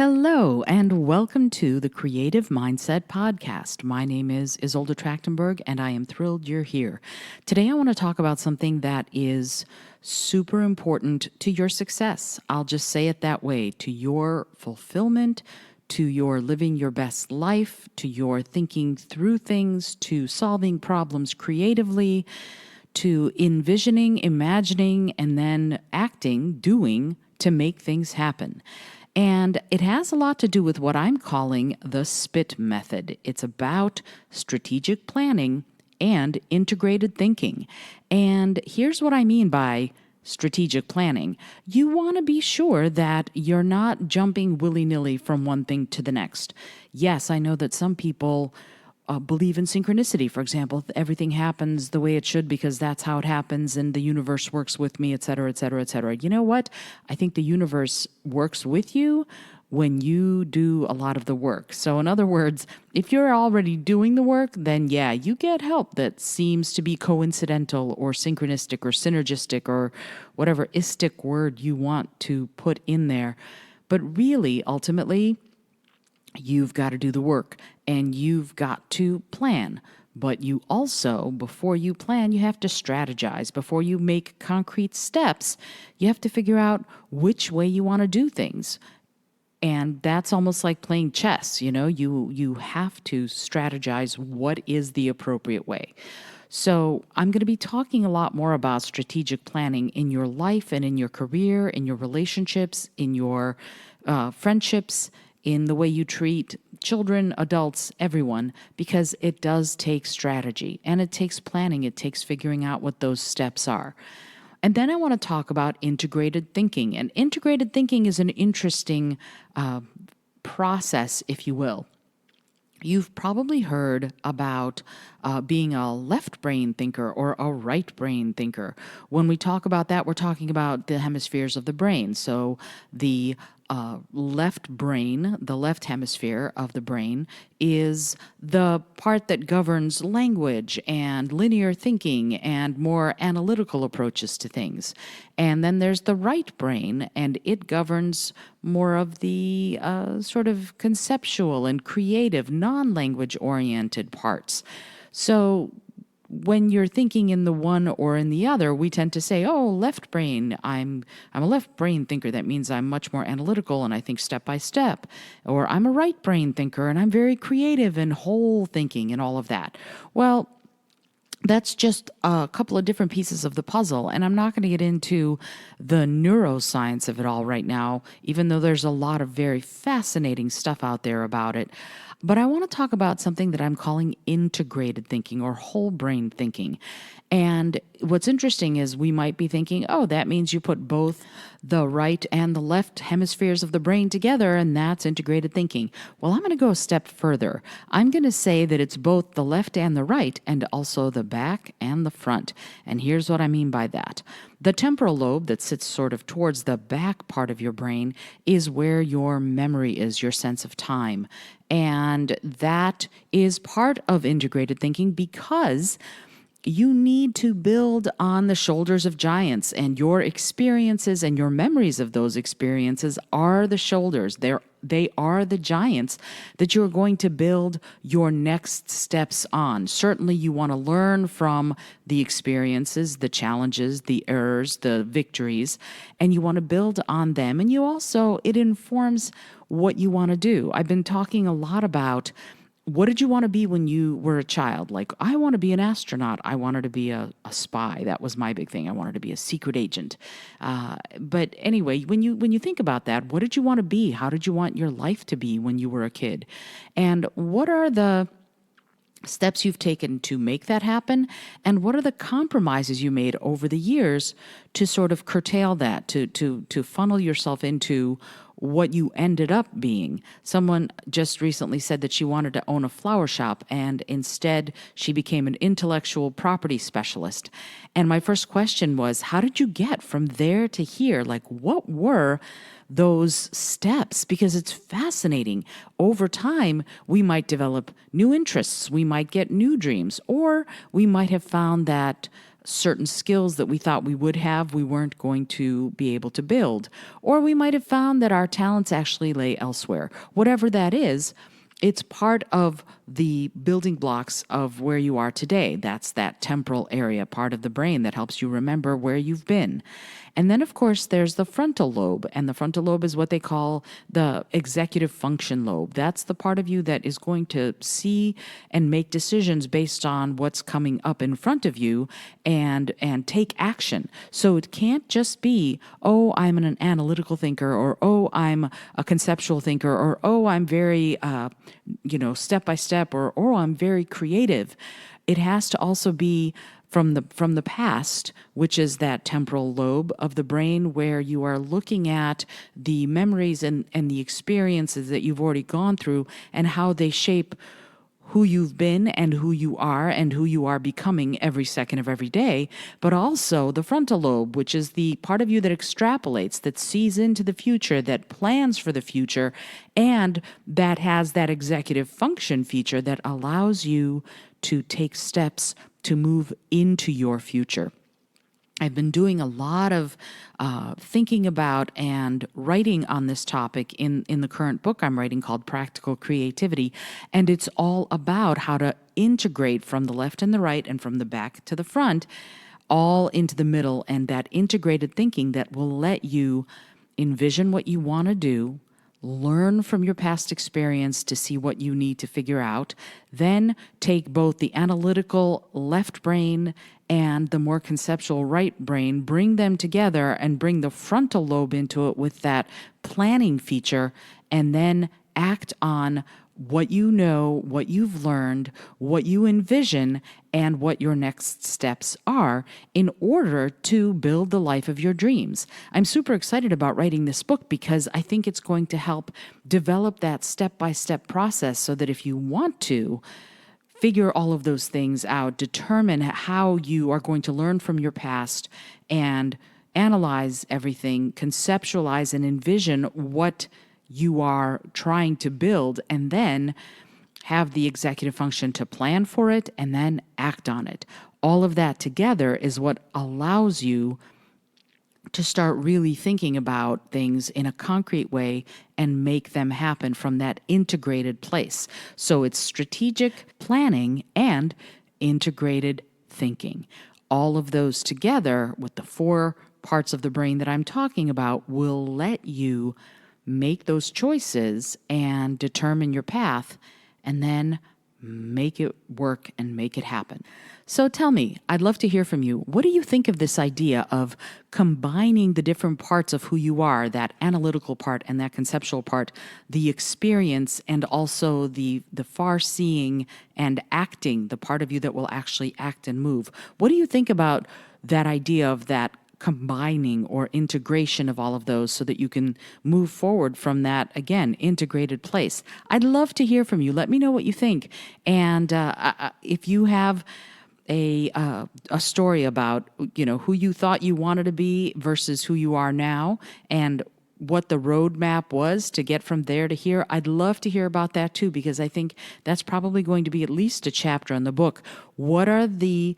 Hello, and welcome to the Creative Mindset Podcast. My name is Isolde Trachtenberg, and I am thrilled you're here. Today, I want to talk about something that is super important to your success. I'll just say it that way, to your fulfillment, to your living your best life, to your thinking through things, to solving problems creatively, to envisioning, imagining, and then acting, doing to make things happen. And it has a lot to do with what I'm calling the SPIT method. It's about strategic planning and integrated thinking. And here's what I mean by strategic planning. You want to be sure that you're not jumping willy-nilly from one thing to the next. Yes, I know that some people believe in synchronicity. For example, everything happens the way it should because that's how it happens and the universe works with me, et cetera, et cetera, et cetera. You know what? I think the universe works with you when you do a lot of the work. So in other words, if you're already doing the work, then yeah, you get help that seems to be coincidental or synchronistic or synergistic or whatever istic word you want to put in there. But really, ultimately, you've got to do the work and you've got to plan. But you also, before you plan, you have to strategize. Before you make concrete steps, you have to figure out which way you want to do things. And that's almost like playing chess. You know, you have to strategize what is the appropriate way. So I'm going to be talking a lot more about strategic planning in your life and in your career, in your relationships, in your friendships, in the way you treat children, adults, everyone, because it does take strategy and it takes planning. It takes figuring out what those steps are. And then I want to talk about integrated thinking. And integrated thinking is an interesting process, if you will. You've probably heard about being a left brain thinker or a right brain thinker. When we talk about that, we're talking about the hemispheres of the brain. So the left brain, the left hemisphere of the brain, is the part that governs language and linear thinking and more analytical approaches to things. And then there's the right brain, and it governs more of the sort of conceptual and creative, non-language oriented parts. So when you're thinking in the one or in the other, we tend to say, oh, left brain, I'm a left brain thinker. That means I'm much more analytical and I think step by step. Or I'm a right brain thinker and I'm very creative and whole thinking and all of that. Well, that's just a couple of different pieces of the puzzle. And I'm not going to get into the neuroscience of it all right now, even though there's a lot of very fascinating stuff out there about it. But I want to talk about something that I'm calling integrated thinking or whole brain thinking. And what's interesting is we might be thinking, oh, that means you put both the right and the left hemispheres of the brain together, and that's integrated thinking. Well, I'm going to go a step further. I'm going to say that it's both the left and the right, and also the back and the front. And here's what I mean by that. The temporal lobe that sits sort of towards the back part of your brain is where your memory is, your sense of time. And that is part of integrated thinking because you need to build on the shoulders of giants, and your experiences and your memories of those experiences are the shoulders. They are the giants that you're going to build your next steps on. Certainly, you want to learn from the experiences, the challenges, the errors, the victories, and you want to build on them. And it informs what you want to do. I've been talking a lot about what did you want to be when you were a child? Like, I want to be an astronaut. I wanted to be a spy. That was my big thing. I wanted to be a secret agent. But anyway, when you think about that, what did you want to be? How did you want your life to be when you were a kid? And what are the steps you've taken to make that happen? And what are the compromises you made over the years to sort of curtail that, to funnel yourself into what you ended up being? Someone just recently said that she wanted to own a flower shop, and instead she became an intellectual property specialist. And my first question was, how did you get from there to here? Like, what were those steps? Because it's fascinating. Over time, we might develop new interests. We might get new dreams, or we might have found that certain skills that we thought we would have, we weren't going to be able to build. Or we might have found that our talents actually lay elsewhere. Whatever that is, it's part of the building blocks of where you are today. That's that temporal area, part of the brain that helps you remember where you've been. And then, of course, there's the frontal lobe. And the frontal lobe is what they call the executive function lobe. That's the part of you that is going to see and make decisions based on what's coming up in front of you and take action. So it can't just be, oh, I'm an analytical thinker, or oh, I'm a conceptual thinker, or oh, I'm very, step by step, or oh, I'm very creative. It has to also be from the past, which is that temporal lobe of the brain where you are looking at the memories and the experiences that you've already gone through and how they shape who you've been and who you are becoming every second of every day, but also the frontal lobe, which is the part of you that extrapolates, that sees into the future, that plans for the future, and that has that executive function feature that allows you to take steps to move into your future. I've been doing a lot of thinking about and writing on this topic in the current book I'm writing called Practical Creativity. And it's all about how to integrate from the left and the right and from the back to the front, all into the middle, and that integrated thinking that will let you envision what you want to do, learn from your past experience to see what you need to figure out, then take both the analytical left brain and the more conceptual right brain, bring them together and bring the frontal lobe into it with that planning feature, and then act on what you know, what you've learned, what you envision, and what your next steps are in order to build the life of your dreams. I'm super excited about writing this book because I think it's going to help develop that step-by-step process so that if you want to figure all of those things out, determine how you are going to learn from your past and analyze everything, conceptualize and envision what you are trying to build, and then have the executive function to plan for it and then act on it. All of that together is what allows you to start really thinking about things in a concrete way and make them happen from that integrated place. So it's strategic planning and integrated thinking. All of those together with the 4 parts of the brain that I'm talking about will let you make those choices and determine your path, and then make it work and make it happen. So tell me, I'd love to hear from you. What do you think of this idea of combining the different parts of who you are, that analytical part and that conceptual part, the experience and also the far-seeing and acting, the part of you that will actually act and move? What do you think about that idea of that combining or integration of all of those so that you can move forward from that, again, integrated place? I'd love to hear from you. Let me know what you think. And if you have a story about, who you thought you wanted to be versus who you are now, and what the roadmap was to get from there to here, I'd love to hear about that too, because I think that's probably going to be at least a chapter in the book. What are the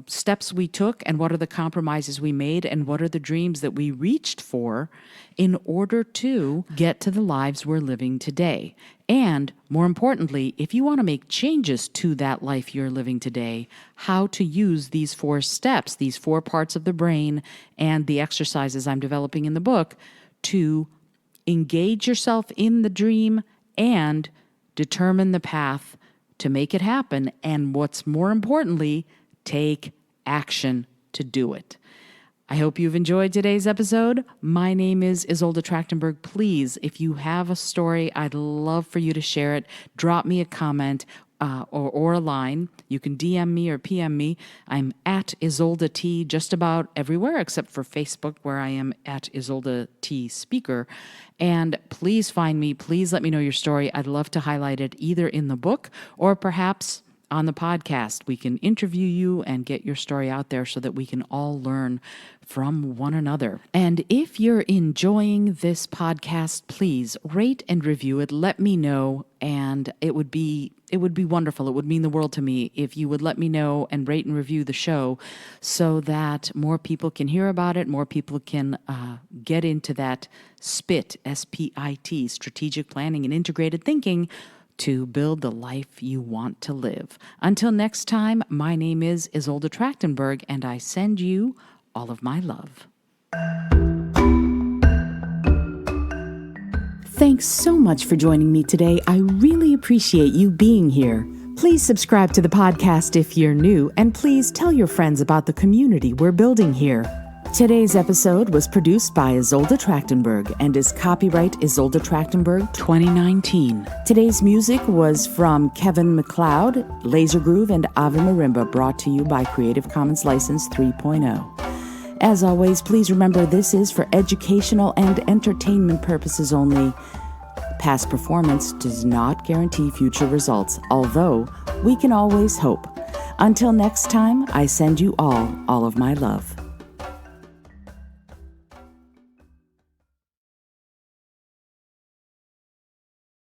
steps we took, and what are the compromises we made, and what are the dreams that we reached for in order to get to the lives we're living today? And more importantly, if you want to make changes to that life you're living today, how to use these 4 steps, these 4 parts of the brain, and the exercises I'm developing in the book to engage yourself in the dream and determine the path to make it happen. And what's more importantly, take action to do it. I hope you've enjoyed today's episode. My name is Isolde Trachtenberg. Please, if you have a story, I'd love for you to share it. Drop me a comment or a line. You can DM me or PM me. I'm at Isolde T just about everywhere except for Facebook, where I am at Isolde T Speaker. And please find me. Please let me know your story. I'd love to highlight it either in the book or perhaps on the podcast. We can interview you and get your story out there so that we can all learn from one another. And if you're enjoying this podcast, please rate and review it. Let me know, and it would be wonderful. It would mean the world to me if you would let me know and rate and review the show so that more people can hear about it, more people can get into that SPIT, S-P-I-T, strategic planning and integrated thinking, to build the life you want to live. Until next time, my name is Isolde Trachtenberg, and I send you all of my love. Thanks so much for joining me today. I really appreciate you being here. Please subscribe to the podcast if you're new, and please tell your friends about the community we're building here. Today's episode was produced by Isolde Trachtenberg and is copyright Isolde Trachtenberg 2019. Today's music was from Kevin MacLeod, Laser Groove, and Ave Marimba, brought to you by Creative Commons License 3.0. As always, please remember this is for educational and entertainment purposes only. Past performance does not guarantee future results, although we can always hope. Until next time, I send you all of my love.